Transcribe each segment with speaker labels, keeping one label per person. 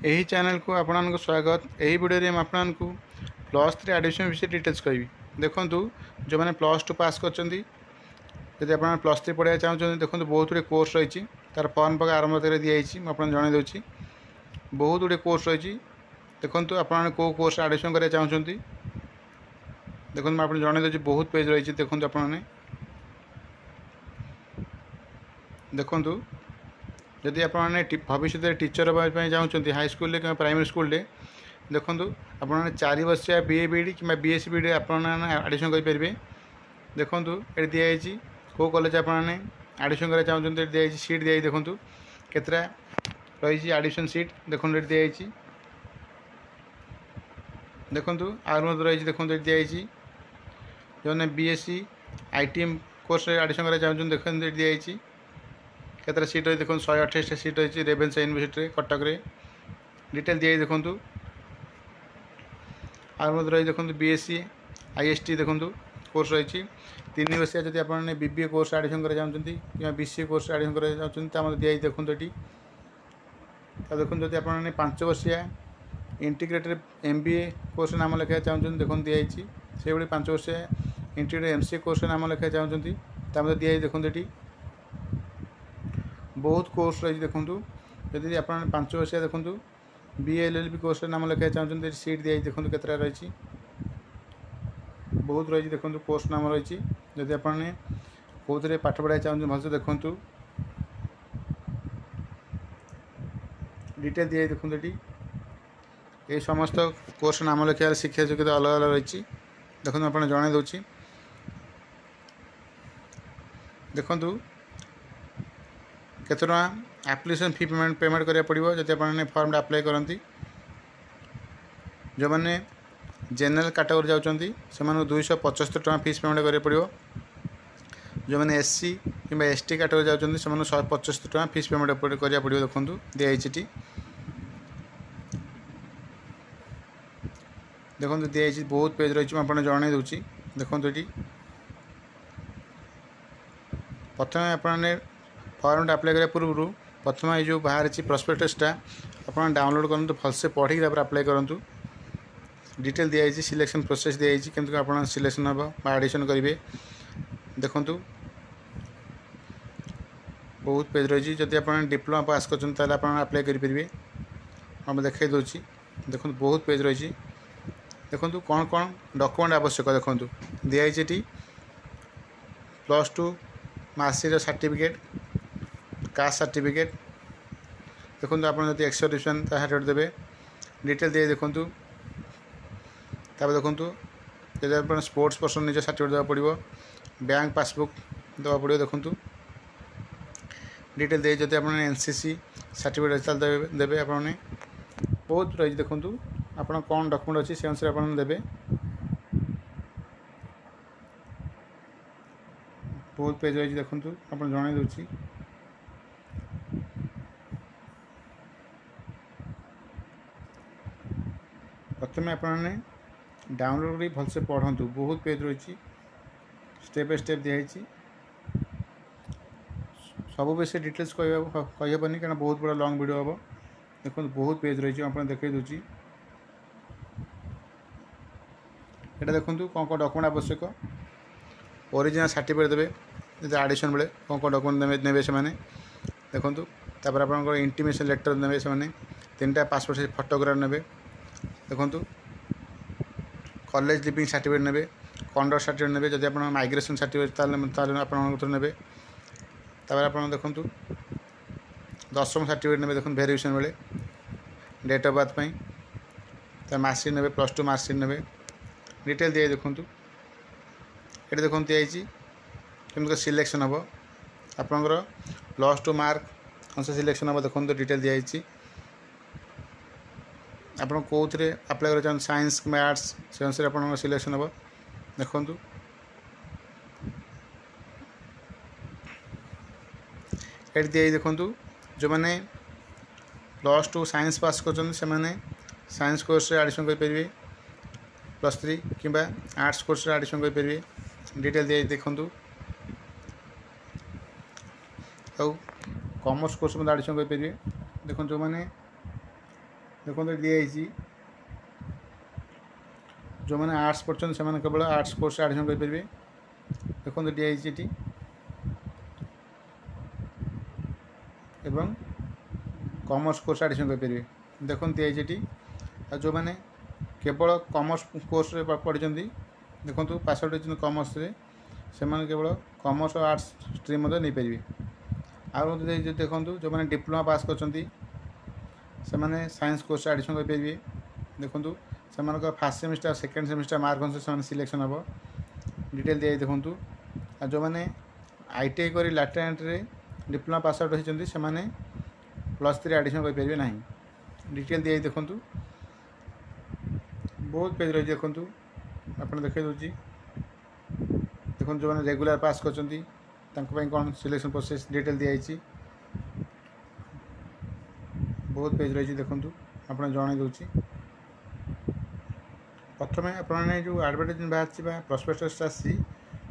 Speaker 1: यही चैनल को आपको स्वागत। यही वीडियो में आपको +3 एडमिशन विषय डिटेल्स कहि। देखो जो मैंने +2 पास कर जब आप +3 पढ़ाई चाहते देखो बहुत गुड़े कोर्स रही तार फर्म पका आरंभ दिखाई मुझे जन दूसरी बहुत गुड़े कोर्स रही। देखो आप कोर्स एडमिशन करा चाहते देखो मुझे जन दूसरी बहुत पेज रही। देखो आपने देखो जदि आप भविष्य टीचर हाँपाई चाहते हाईस्कल कि प्राइमरी स्कूल देखो आपने 4 वर्षिया BA BD कि BSc BD एडमिशन करेंगे। देखो ये दिखाई कौ कॉलेज आपने एडमिशन करा चाहते दिखाई सीट दिखाई देखो केतरा रही एडमिशन सीट देखो ये दिखाई देखो आर रही देखो ये दिखाई जो BSc ITM कोर्स एडमिशन करा चाहते देखो ये दिखाई केतरा सीट रही देखो 128 सीट रही रेवेन्सा यूनिवर्सिटी कटक डिटेल दिखाई देखो आर रही देखो BSc IST देखो कोर्स रही 3 वर्षिया जब आपने BBA कोर्स एडमिशन करा चाहते कि BCA कोर्स एडमिशन करा चाहते दिखाई देखो ये देखो जब आपने 5 वर्षिया इंटीग्रेटेड MBA कोर्स नाम लिखा चाहते देखो दिखाई से 5 वर्षिया इंटीग्रेटेड MCA कोर्स नाम लिखा चाहते दिखाई देखो ये बहुत कोर्स रही। देखो जदि आप 5 वर्षिया देखो BA LLB कोर्स नाम लिखा चाहते सीट दिखाई देखो केतरा रही बहुत रही। देखो कोर्स नाम रही जदि आपने कौन पाठ पढ़ाई चाहते भलसे देखो डिटेल दिखाई देखो ये समस्त कोर्स नाम लिखा शिक्षा योग्यता अलग अलग रही। देखो आप जन दूसरी देखो केते एप्लिकेशन फी पेमेंट करा पड़ो जब आपने फॉर्म अप्लाई करती जो मैंने जनरल कैटेगरी जाऊँगी से 275 टका फीस पेमेंट करा पड़ो जो मैंने SC कि ST कैटेगरी जाऊँगी से 175 टका फीस पेमेंट करा पड़ो। देखो दिखाई देखो दिखाई बहुत पेज रही मुझे जन दूसरी देखो ये प्रथम आपने फॉर्म अप्लाई करा पूर्व प्रथम ये जो बाहर प्रॉस्पेक्टसटा आप डाउनलोड करूँ भलसे पढ़ी अप्लाई करूँ डिटेल दिखाई सिलेक्शन प्रोसेस दिखाई केमती आप सिलेक्शन हम एडमिशन करेंगे। देखो बहुत पेज रही जब आप डिप्लोमा पास कर अप्लाई करेंगे हम देखा दूसरी देखो बहुत पेज रही। देखो कौन कौन डॉक्यूमेंट आवश्यक देखो दिखाई +2 मार्कशीट सर्टिफिकेट कास्ट सर्टिफिकेट देखो आप एक्सर्विशन सर्टिफिकेट देवे डिटेल दिए देखो देखो जब आप स्पोर्ट्स पर्सन निज सर्टिफिकेट देवा पड़ो बैंक पासबुक देवा पड़ो। देखो डिटेल दिए जब आप NCC सर्टिफिकेट देवे आपने बहुत रही। देखो आप कौन डॉक्यूमेंट अच्छी से अनुसार आप देवे बहुत पेज रही। देखो आप जन दूसरी प्रथम आपने डाउनलोड कर भलसे पढ़ु बहुत पेज रही स्टेप बाय स्टेप दिखाई सब विषय डिटेल्स कहबनी क्या बहुत बड़ा लॉन्ग वीडियो हम। देखो बहुत पेज रही आप देखे दूसरी यहाँ देखो कौन कौन डॉक्यूमेंट आवश्यक ओरिजिनल सर्टिफिकेट देवे जब एडमिशन बेले कौन कौन डॉक्यूमेंट ने से देखो तापर आप इंटीमेशन लेटर ने से 3टा पासपोर्ट साइज फोटोग्राफ ने देखो कॉलेज लिविंग सर्टिफिकेट ने कंडक्ट सर्टिफिकेट ने जब आप माइग्रेशन सर्टिफिकेट आप ने आप देखो 10वीं सर्टिफिकेट ने देखो वेरिफिकेशन बेले डेट ऑफ बर्थ पर मार्कशीट ने +2 मार्कशीट ने डिटेल दिए। देखो ये देखो दिखाई केमती सिलेक्शन हम आपंकर +2 मार्क अनुसार सिलेक्शन हम। देखो डिटेल दिखाई आप कौन अप्लाई कर साइंस कि आर्ट्स से अनुसार आप सिलेक्शन हम। देखो ये दिखाई देखो जो मैंने +2 साइंस पास कर साइंस कोर्स एडमिशन करेंगे +3 कि आर्ट्स कोर्स एडमिशन करेंगे डिटेल दिखाई देखो कॉमर्स कोर्स एडमिशन करेंगे। देखो जो मैंने देखो दिखाई जो मैंने आर्ट्स पढ़ुं से केवल आर्ट्स कोर्स एडमिशन करेंगे देखो दिखाई एवं कॉमर्स कोर्स एडमिशन करेंगे देखो दिखाई जो मैंने केवल कॉमर्स कोर्स पढ़ी देखो पास आउट होती कॉमर्स से केवल कॉमर्स और आर्ट्स स्ट्रीम नहीं पारे आउ देखो जो मैंने डिप्लोमा पास कर साइंस कोर्स एडमिशन करेंगे देखो से fast semester second semester mark अनुसार सिलेक्शन हम डिटेल दिए देखूँ आ जो मैंने ITI कर लाटेरेंटे डिप्लोमा पास आउट होती से +3 एडमिशन करेंगे ना डिटेल दिए देखूँ बहुत पेज रही देखूँ आप देखे दूसरी देखो जो मैंने रेगुलर पास कर कौन सिलेक्शन प्रोसेस डिटेल दिखाई बहुत पेज रही देखूँ आप जन दूसरी प्रथम आपने जो एडवर्टाइजमेंट बाहर प्रस्पेक्टस आसी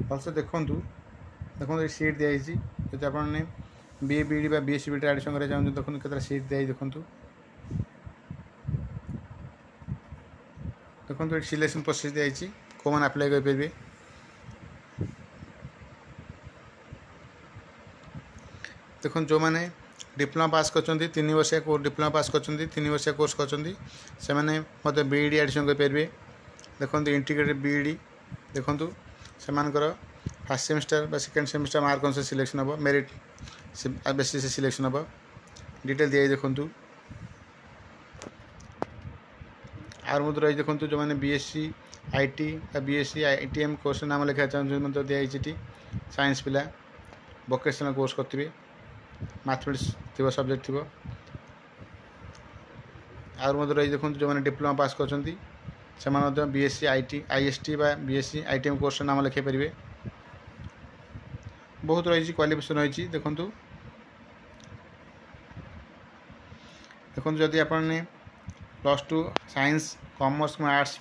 Speaker 1: भलसे देखूँ देखो सीट दिखाई जब आपने BA BD BSc BD admission करा चाहते देखो केतटा सीट दिखाई देखूँ देखो ये सिलेक्शन प्रोसेस दिखाई कौन मैंने आप्लाय करेंगे देखो जो मैंने डिप्लोमा पास कर 3 वर्षिया डिप्लोमा पास कर 3 वर्षिया कोर्स कर मत BED एडमिशन करेंगे देखो इंटीग्रेटेड BED देखो से first semester second semester mark अनुसार सिलेक्शन हम मेरिट बेसिस सिलेक्शन हम डिटेल दिए देखूँ आर मत रही देखो जो मैंने BSc IT BSc ITM course नाम लिखा चाहते मत दिखाई साइंस पिला वोकेशनल कोर्स करेंगे मैथमेटिक्स थी सब्जेक्ट थी आर मत रही देखो जो मैंने डिप्लोमा पास कर BSc IST BSc ITM course नाम लिखे पारे बहुत रही क्वालिफिकेशन रही देखूँ देखो जदि आपने +2 साइंस कॉमर्स में आर्ट्स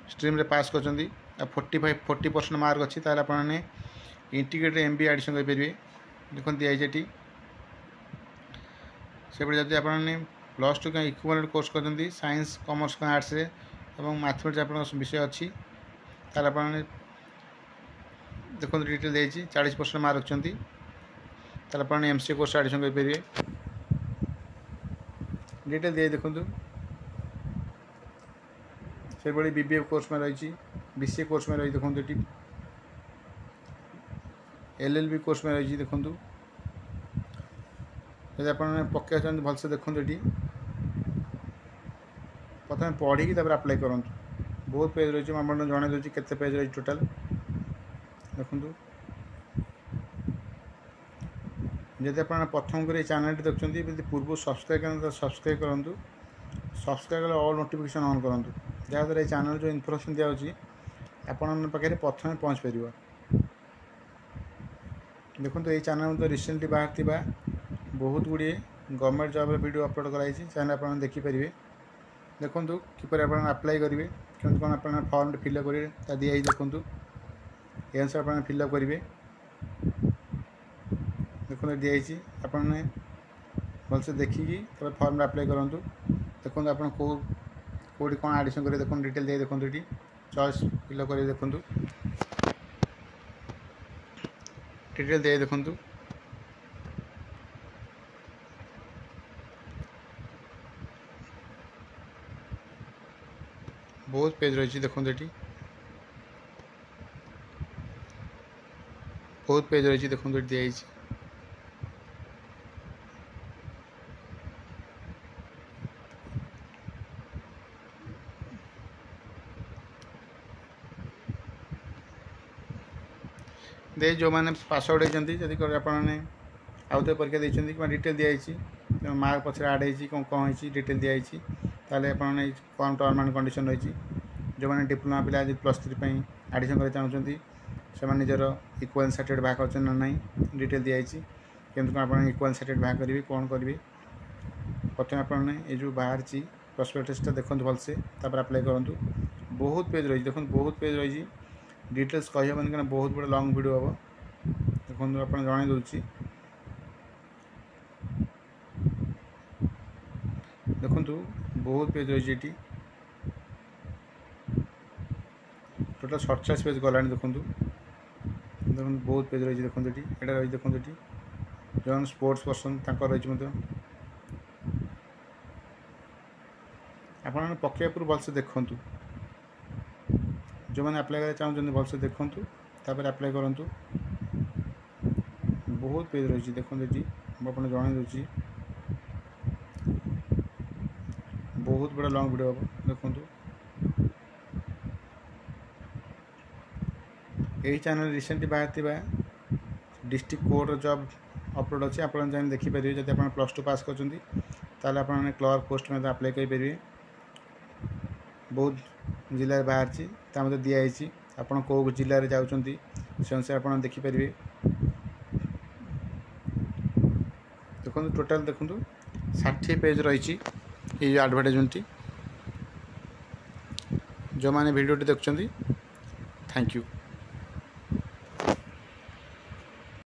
Speaker 1: स्ट्रीम रे पास कर 40% मार्क अच्छी ताल आपने इंटीग्रेटेड MBA एडमिशन करेंगे देखो दिखाई से जब आपने +2 का इक्विवेलेंट कोर्स कर साइंस कॉमर्स आर्ट्स और मैथमेटिक्स आप विषय अच्छी ताल आपने देखो डिटेल देखिए 40% मार्क रखते ताल आपने MCA कोर्स एडमिशन करेंगे डिटेल दिए देखूँ से बड़ी BBA कोर्स में रही BCA कोर्स में रही देखो ये LLB कोर्स में रही देखूँ जब आपने पक्का चाहते भलसे देखो ये प्रथम पढ़ी अप्लाई करूँ बहुत पेज रही मैं जन दूसरी केते पेज रही टोटाल देखूँ जब आप प्रथम कर चैनल देखते पूर्व सब्सक्राइब करते सब्सक्राइब करूँ सब्सक्राइब कर ऑल नोटिफिकेशन ऑन करूँ जहाँद्वारा ये चैनल जो इनफॉरमेशन दिखाई आपण पाखे प्रथम पहुँच पार देखो ये चैनल तो रिसेंटली बाहर बहुत गुड़े गवर्नमेंट जॉब वीडियो अपलोड कराई चैनल आप देखिपारे देखो किपर आप अप्लाई करेंगे क्यों कौन आप फॉर्म फिलअप करेंगे दिखाई देखूँ ये अनुसार आप फिलअप करेंगे देखो दिखाई आपने भलसे देखिकी तब फॉर्म अप्लाई करूँ देखो आप कौटी कौन एडमिशन करेंगे देखो डिटेल दिए देखो ये चॉइस फिलअप कर देखूँ डिटेल दिए देखूँ बहुत पेज रही देखो ये बहुत पेज रही देखो ये दिखाई दे जो मैंने पास आउट होती जदि आपने आउ थे परीक्षा देखते डिटेल दिखाई मार्क पछे आड हो कौन हो डिटेल दिखाई ताले आपने कौन टर्म एंड कंडीशन रही जो मैंने डिप्लोमा पिला +3 एडमिशन कर चाहते से निजर इक्वाल सर्टिफिकेट बाहर कर ना डिटेल दिखाई केमती आप इक्वाल सर्टिफिकेट बाहर करेंगे कौन करेंगे प्रथम आपने ये जो बाहर प्रस्पेक्टसटा देखते भलसे अप्लाई करूँ बहुत पेज रही देखो बहुत पेज रही डिटेल्स कही हेनी क्या बहुत बड़ा लंग वीडियो हम देखो आप जन दूसरी देखो बहुत पेज रही है टोटाल 47 पेज गला देखो बहुत पेज रही देखो ये रही देखो जो स्पोर्ट्स पर्सन रही आप पकड़ा पूर्व भलसे देखु जो मैंने आप्लाय करा चाहते भलसे देखूँ तापर आप्लाय करूँ बहुत पेज रही देखो ये मुझे जन दूसरी बहुत बड़ा लॉन्ग वीडियो हम देखो यही चैनल रिसेंटली बाहर डिस्ट्रिक्ट कोर्ट जॉब अपलोड अच्छे आप देखिपारे जब आप +2 पास कर क्लर्क पोस्ट में आप्लाय करेंगे बहुत जिले बाहर दिखाई आपड़ कौ जिले में जाऊँगी से अनुसार आप देखिपारे देखो टोटाल देखो 60 पेज रही ये एडवर्टाइजमेंट जो मैंने वीडियो देखुं थैंक यू।